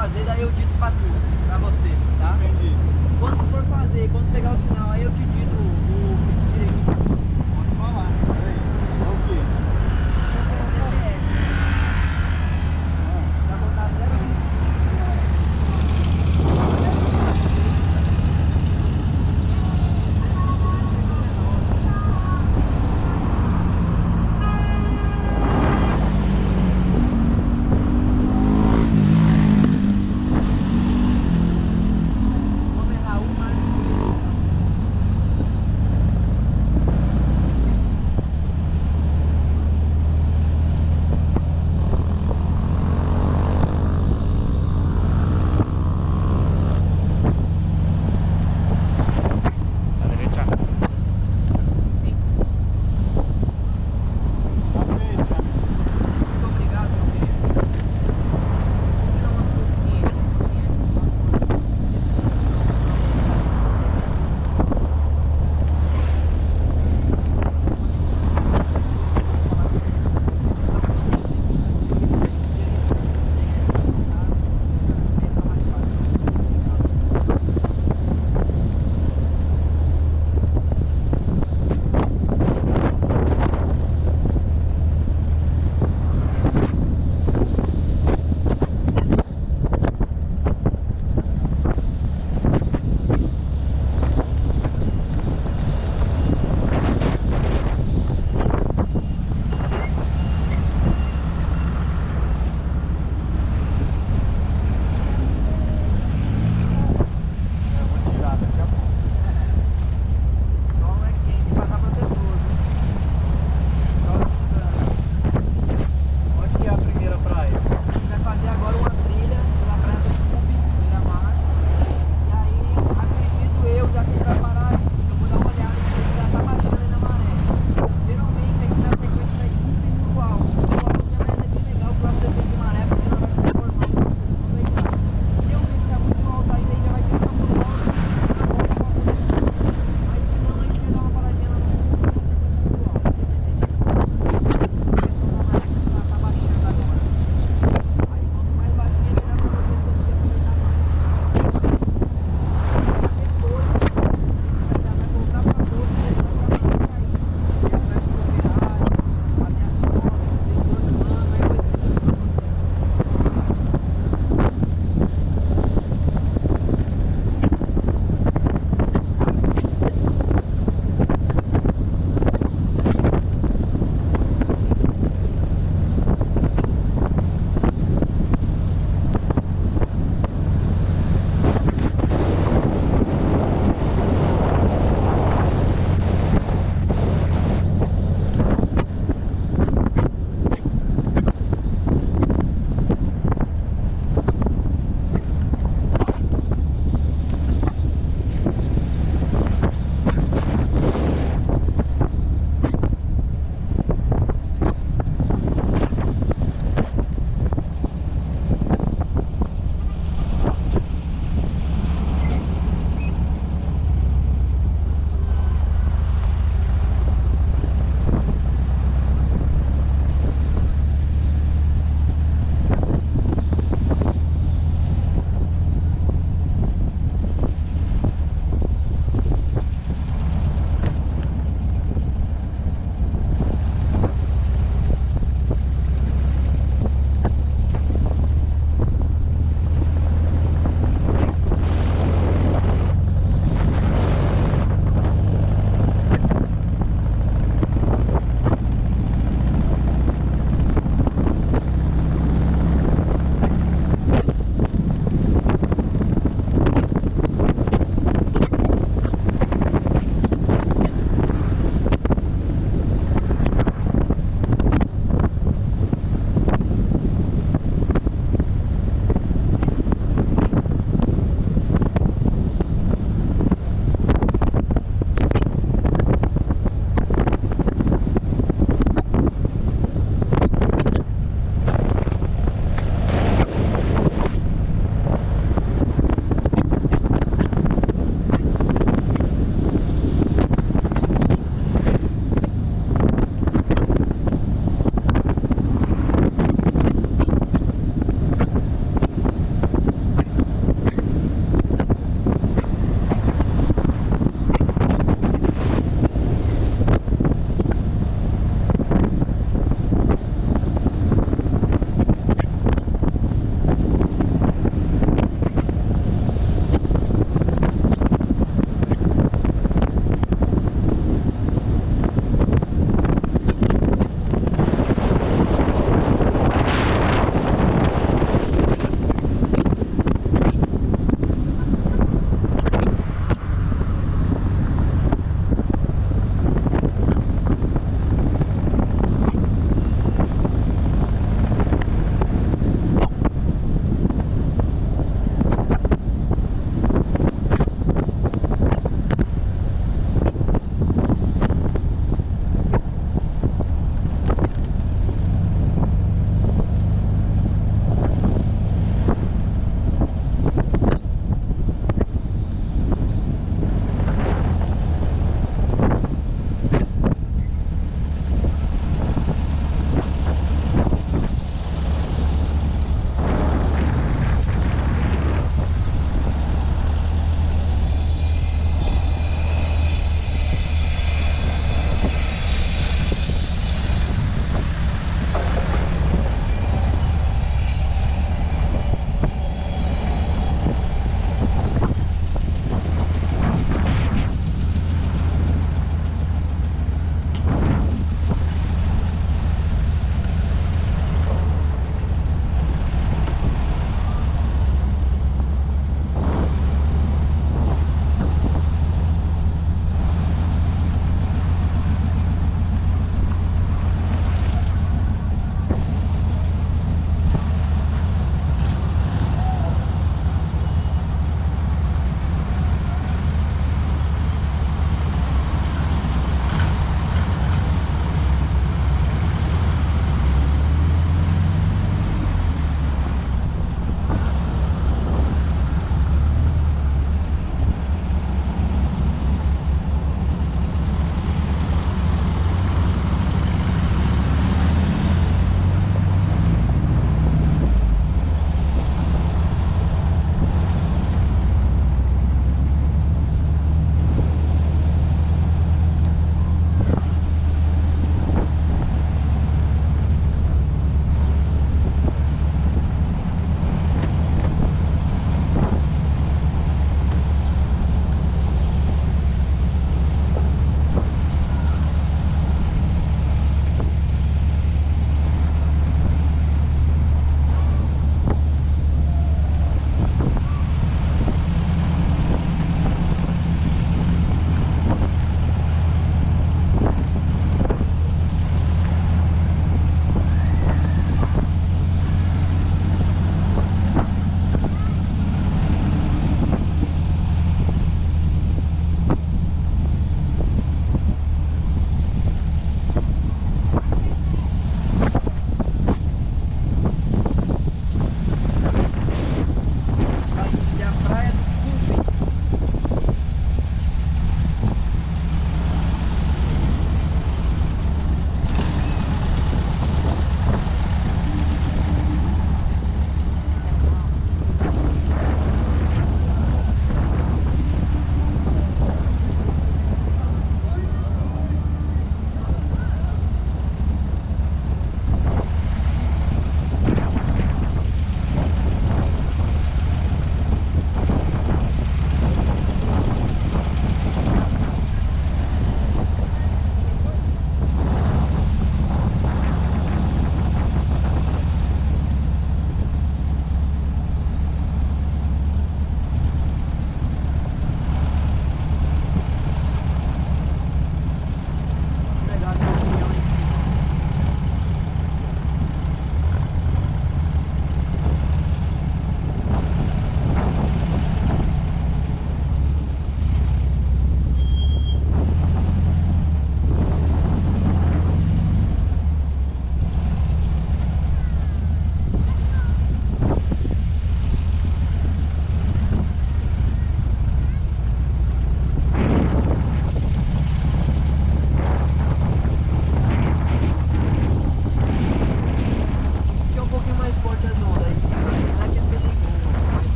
fazer, daí eu dito pra tu, pra você, tá? Entendi. Quando tu for fazer, quando pegar o sinal, aí eu te dito o direito. Pode falar. Peraí. É o quê? Vai botar 0,20. Vamos errar uma.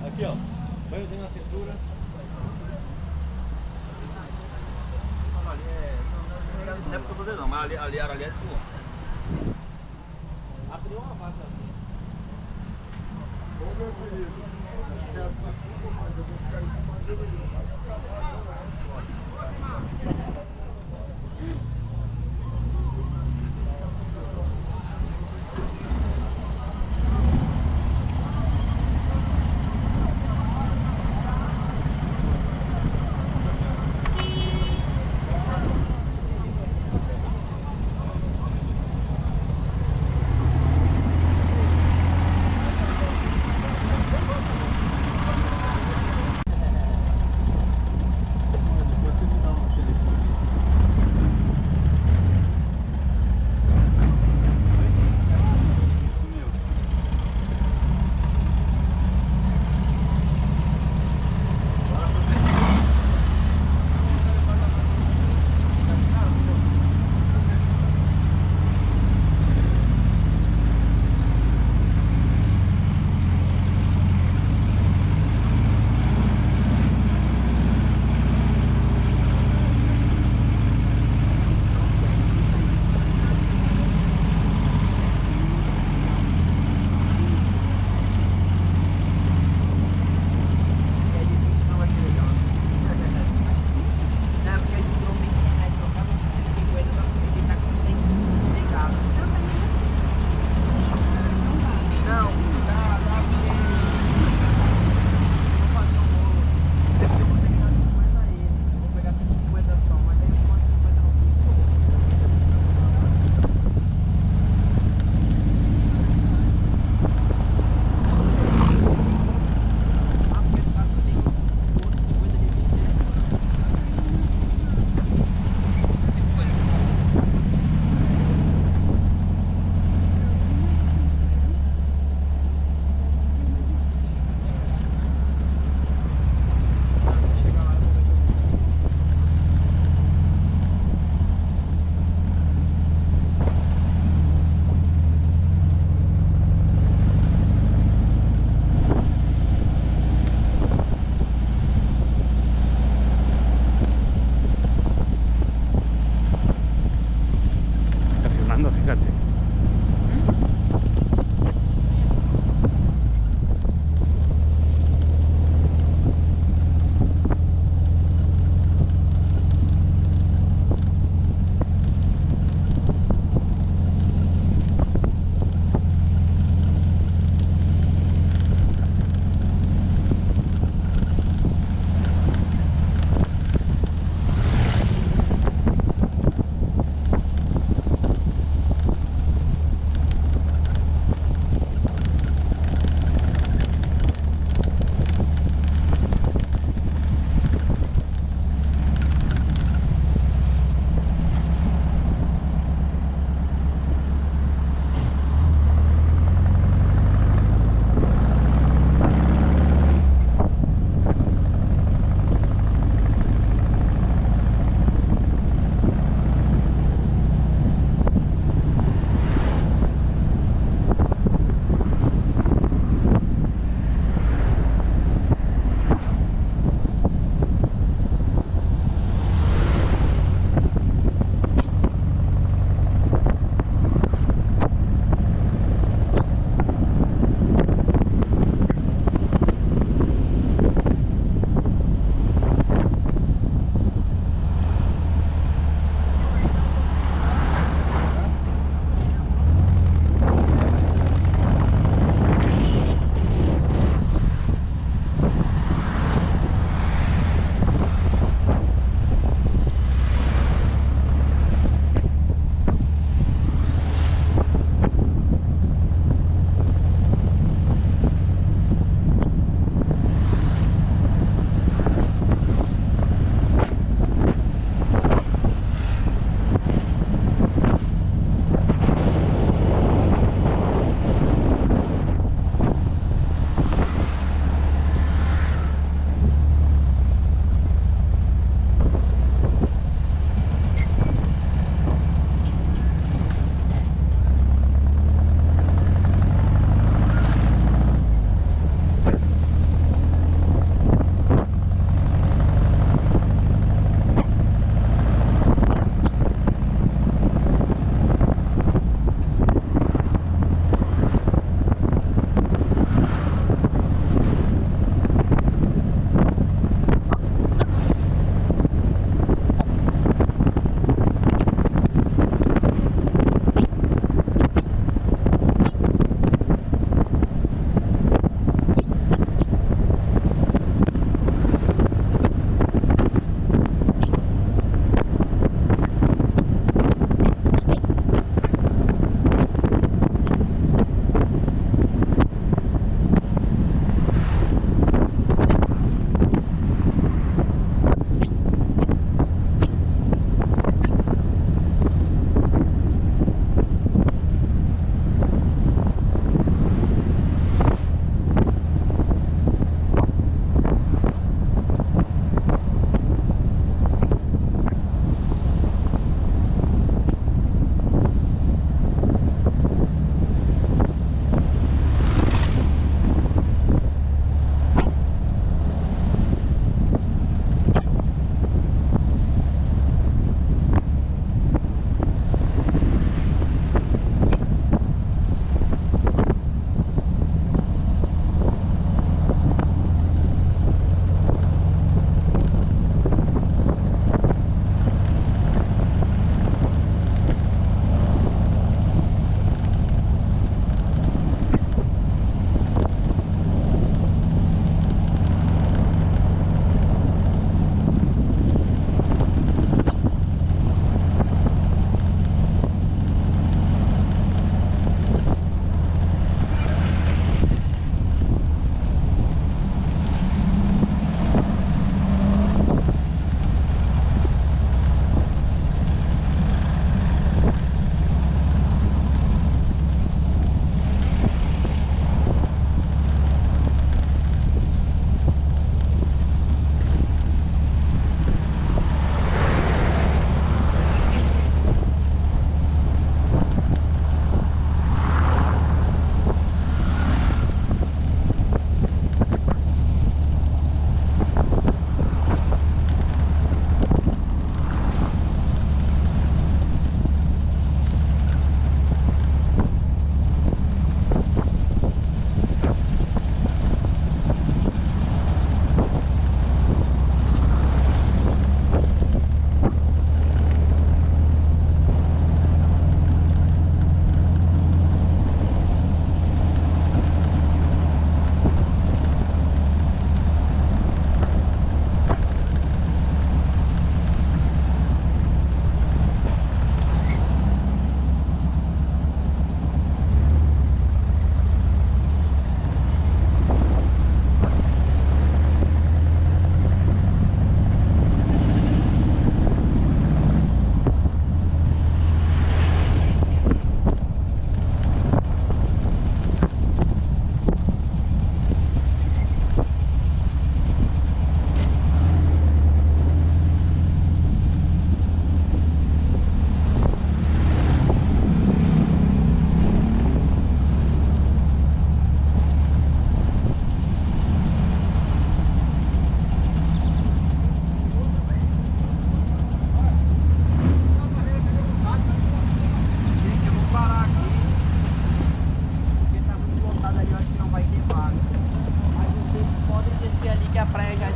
Aqui, ó. Banhozinho na cintura. Não é por fazer não, mas ali é de boa. Abriu uma vaca aqui. Ô meu querido, acho que é desculpa, mas eu vou ficar em cima dele.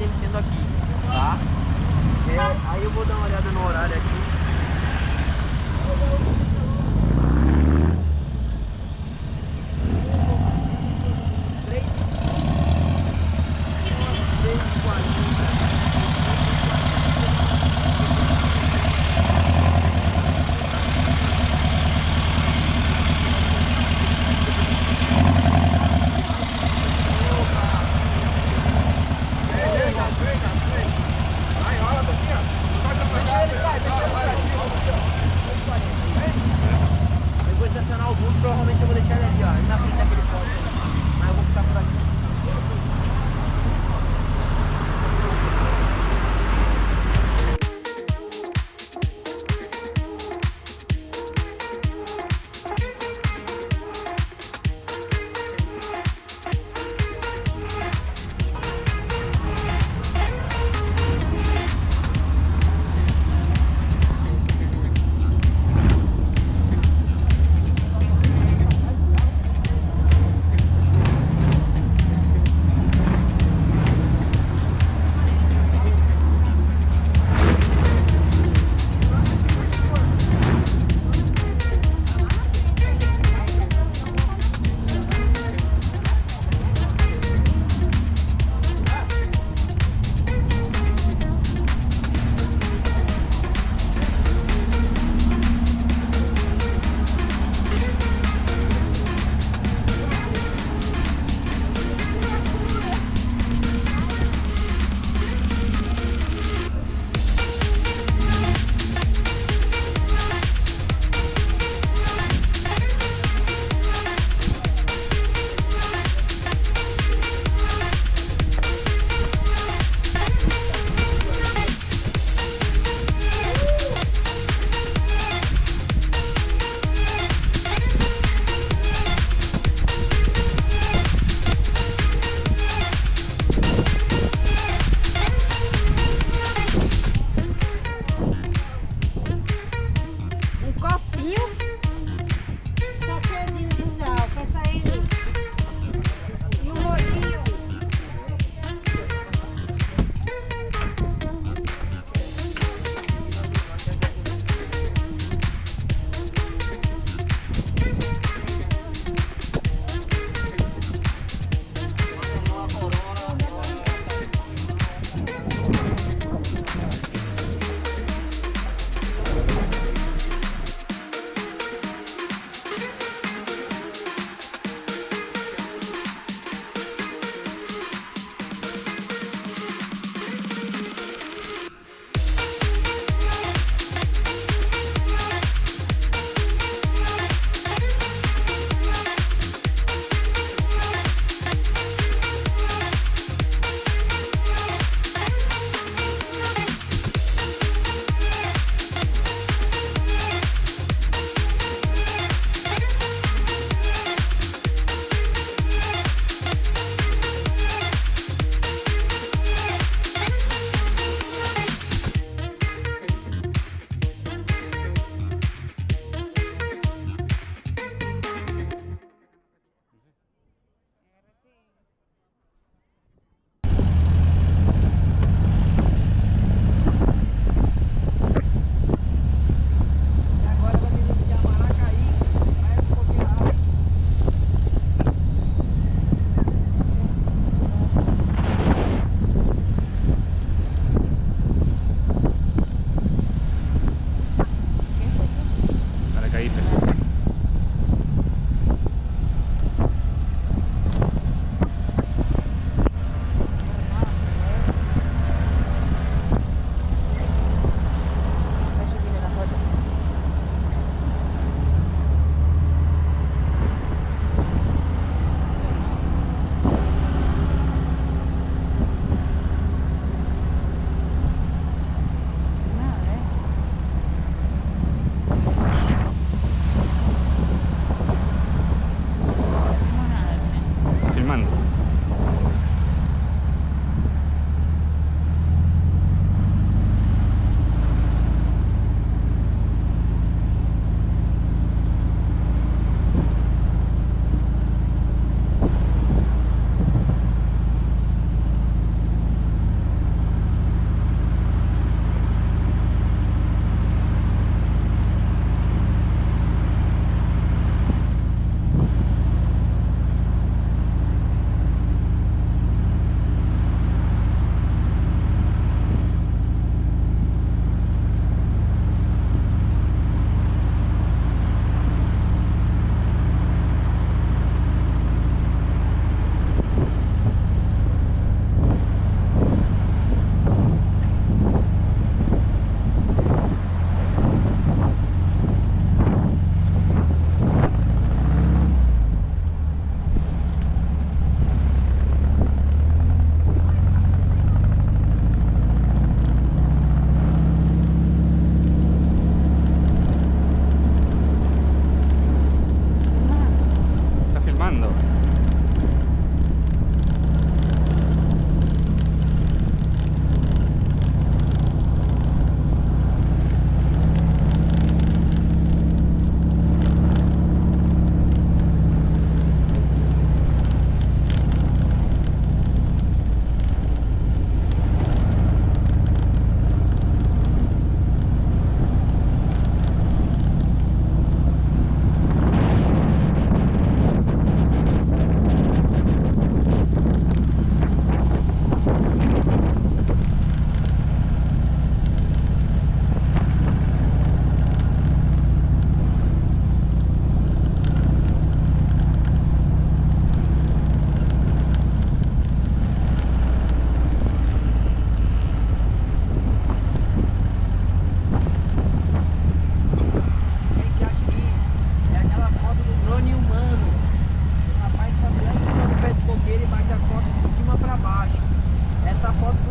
descendo aqui, tá? Aí eu vou dar uma olhada no horário aqui. Eu vou estacionar o vulto, provavelmente eu vou deixar ele aqui, ó, na frente daquele poste ali. Mas eu vou ficar por aqui.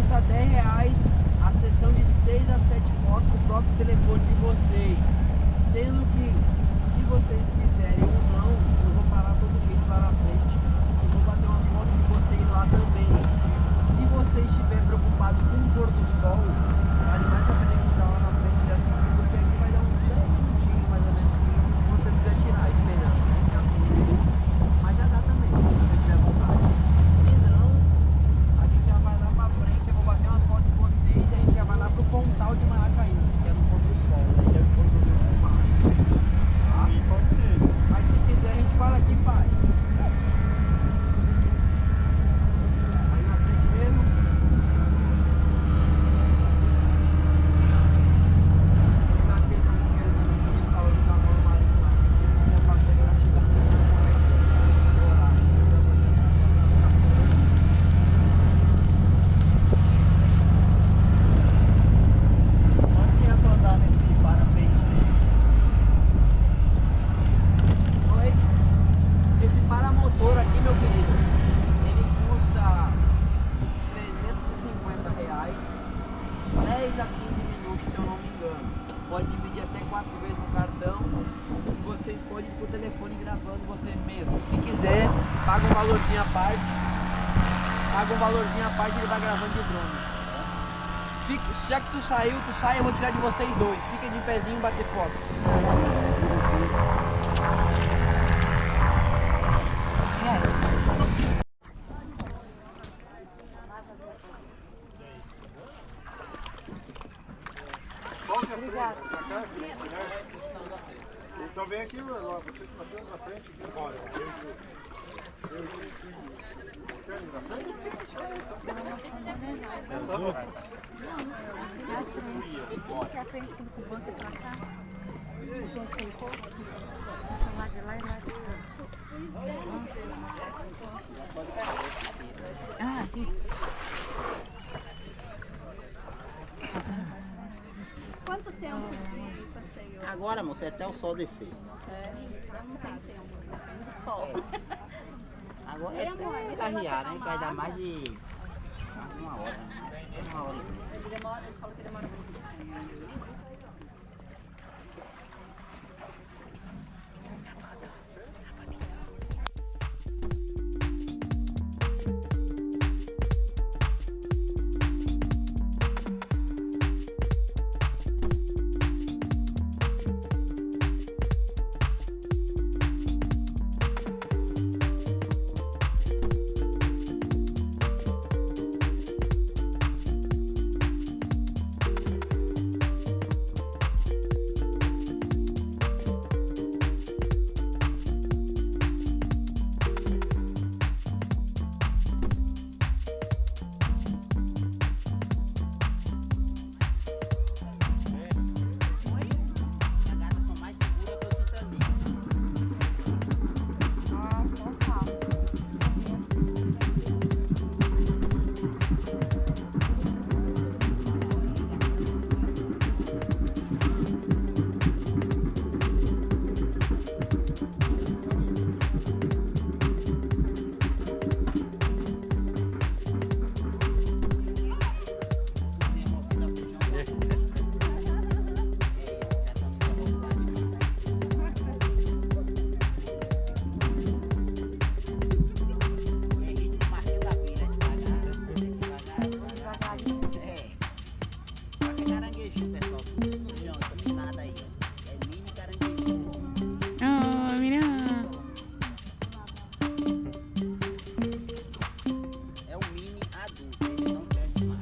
custa R$10 a sessão de 6 a 7 fotos do próprio telefone de vocês. Sendo que, se vocês quiserem ou não, eu vou parar todo jeito lá na frente. Eu vou bater umas fotos de vocês lá também. Se você estiver preocupado com o pôr do sol, vale mais a pena ficar lá na frente da assim, porque aqui vai dar uns 10 minutinhos, mais ou menos 15, se você quiser tirar, esperando, né? Mas já dá também, se você tiver vontade. Se não, a gente já vai lá pra frente, eu vou bater umas fotos de vocês e a gente já vai lá pro Pontal de Maracaíba, que é no pôr do sol, né? Que é o pôr do mar. Tá? Pode ser. Mas se quiser, a gente para aqui e faz. Aí na frente mesmo. Quanto que ia rodar nesse para-frente aí? Oi? Esse paramotor aqui, meu querido, ele custa R$350, 10 a 15 minutos, se eu não me engano. Pode dividir até 4 vezes no cartão. E vocês podem ir pro telefone gravando vocês mesmos. Se quiser, paga um valorzinho à parte. Paga um valorzinho à parte e ele vai gravando de drone. Já que tu saiu, tu sai, eu vou tirar de vocês dois. Fica de pezinho e bater foto. Qual que é a frente? Pra cá? Então vem aqui, você que bateu na frente aqui. Olha, quer ir na frente? Já tem 5 bancos pra cá. Tem 5 lá de lá e lá de cá. Ah, sim. Quanto tempo de passeio? Agora, moça, é até o sol descer. Então não tem tempo, depende do sol. Agora é até clarear, né? Que vai dar mais de uma hora, né? Só uma hora. Ele falou que demora muito. As gatas são mais seguras que o Titanic. Tem uma vida puxão. Já estamos em velocidade máxima. E aí, no marquinho da pira, devagar. É. Só que é caranguejinho, pessoal. Não, isso não é nada aí, ó. É mini caranguejinho. Oh, mira. É um mini adulto, ele não cresce mais.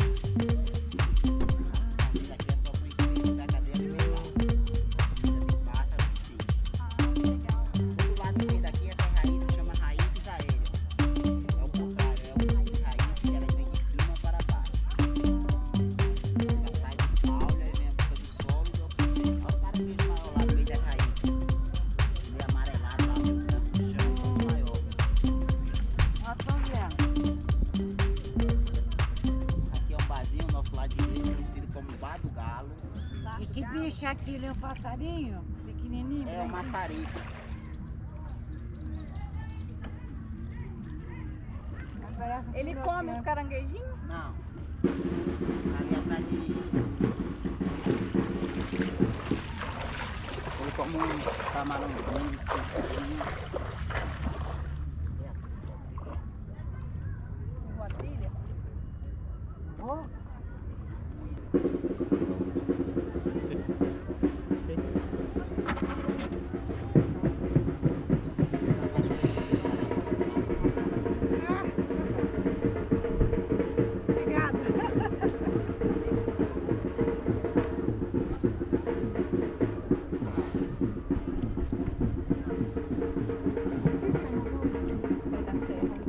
Isso aqui é só pro equilíbrio da cadeia alimentar. Precisa de pássaro, sim. Do lado esquerdo aqui, essa raiz se chama raízes aéreas. É o contrário, é uma raiz que ela vem de cima para baixo. Ela sai do caule, aí vem a boca do solo e do oxigênio. Olha o caranguejo maior lá no meio das raízes. Meio amarelado lá, no chão, um pouco maior. Aqui é um barzinho, o nosso lado direito, conhecido como Bar do Galo. E que bicho é aquilo? É um passarinho? Pequenininho? É o maçarico. Parece um Ele filhotinho. come os caranguejinhos? Não. um camarãozinho, Uma trilha? Ó. Vai da serra.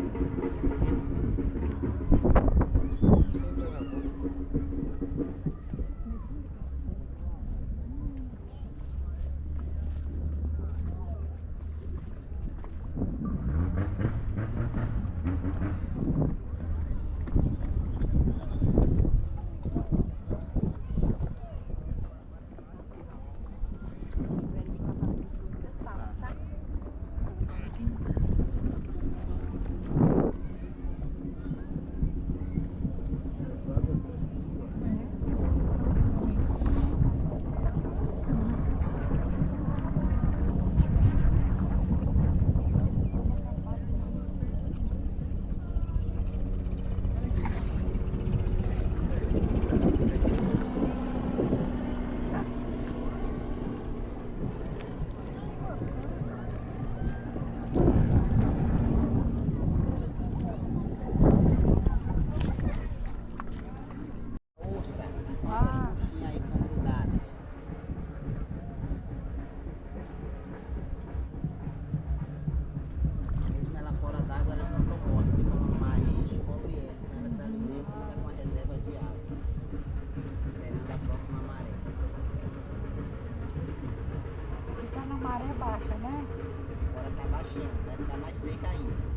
ostra, são essas buchinhas aí que estão grudadas. Mesmo ela fora d'água, elas não comportam, porque como o mar enche, cobre ela, então ela se alimenta e fica com a reserva de água, esperando a próxima maré. Fica na maré baixa, né? Agora tá baixando, vai ficar mais seca ainda.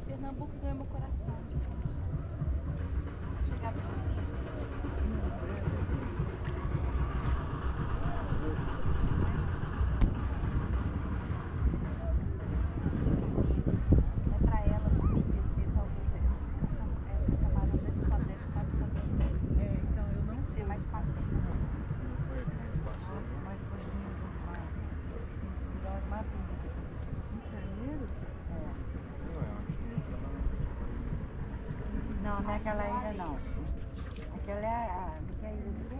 Pernambuco ganhou meu coração. Chegar é pra ela subir e descer, talvez camarão desse, sobe, também. É, então eu não sei mais passeio. Nossa, mas foi lindo demais. Isso, dá uma dúvida. Enfermeiros? Não, não é aquela ilha não. Aquela é a ilha do quê?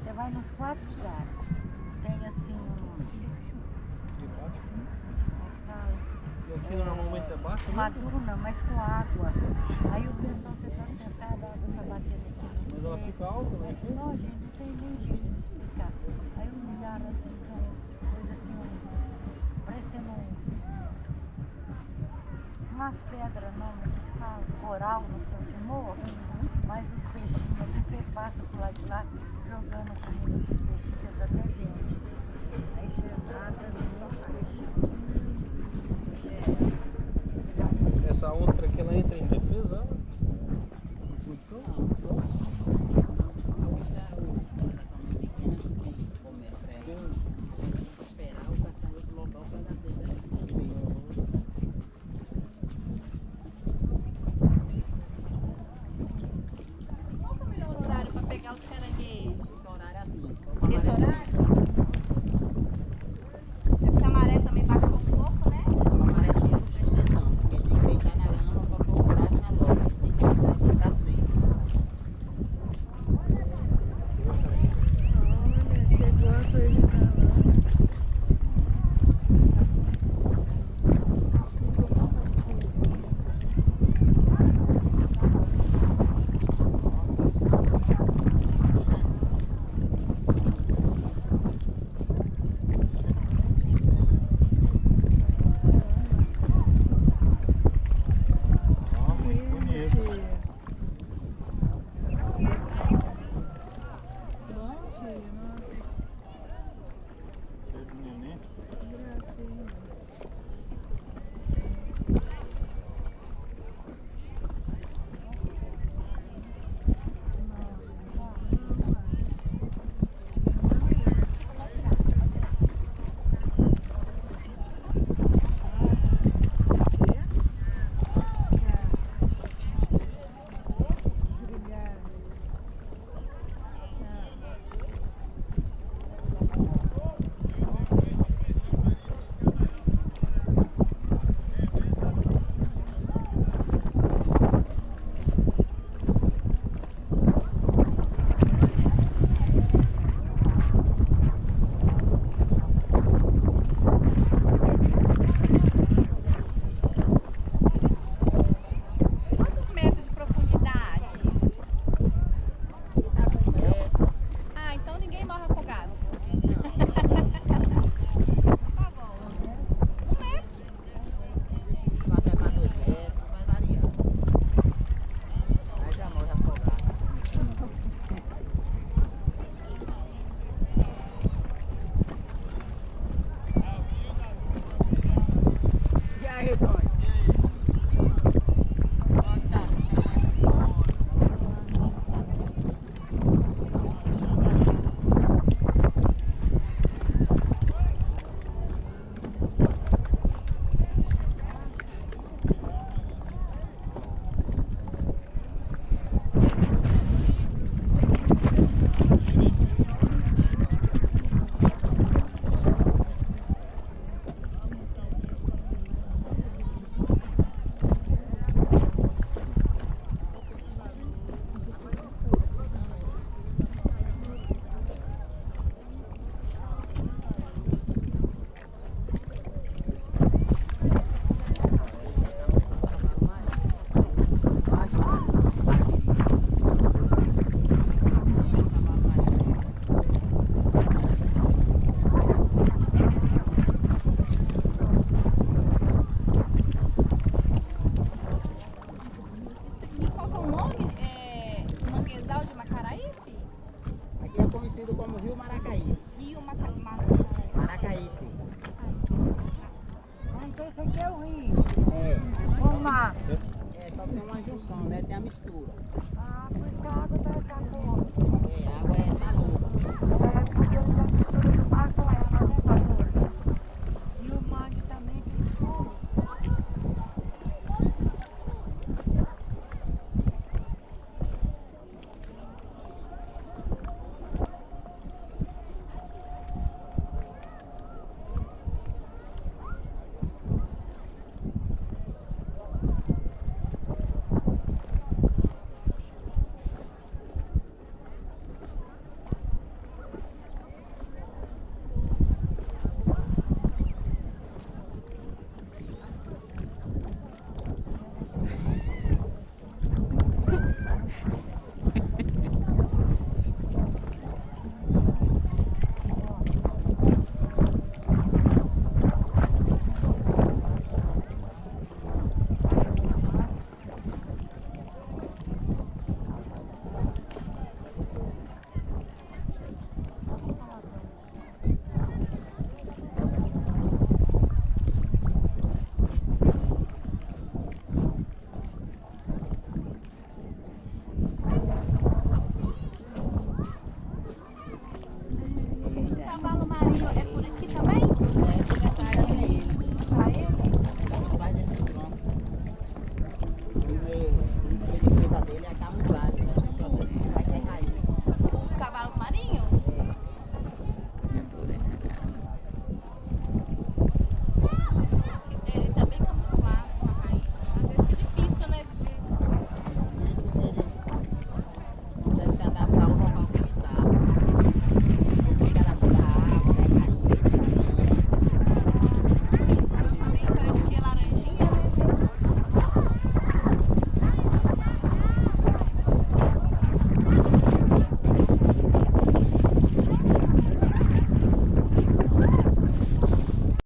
Você vai nos 4 lugares. Tem assim E aqui normalmente é baixo, uma duna, mas com água. Aí o pessoal, você tá sentado, a água tá batendo aqui no mas ela seco. fica alta, né? Aqui? Não, gente, não tem nem jeito de explicar. Aí um lugar assim, com coisa assim, parecendo umas pedras, não, que fala coral, não sei o que, morro. Mas os peixinhos ali, você passa por lá de lá, jogando comida pros peixinhos, que eles até vendem. Aí você nada, os peixinhos. Essa ostra aqui, ela entra em defesa, ela? Não. A ostra, elas são muito pequenas, não tem comércio pra elas. Tem que esperar ou passar em outro local para dar tempo de descer. Qual que é o melhor horário para pegar os caranguejos? Esse horário é assim, só Esse para horário? É encher o rio. É. O mar. É, só tem uma junção, né? Tem a mistura. Ah, por isso que a água tá essa cor. É, a água é salobra. Ela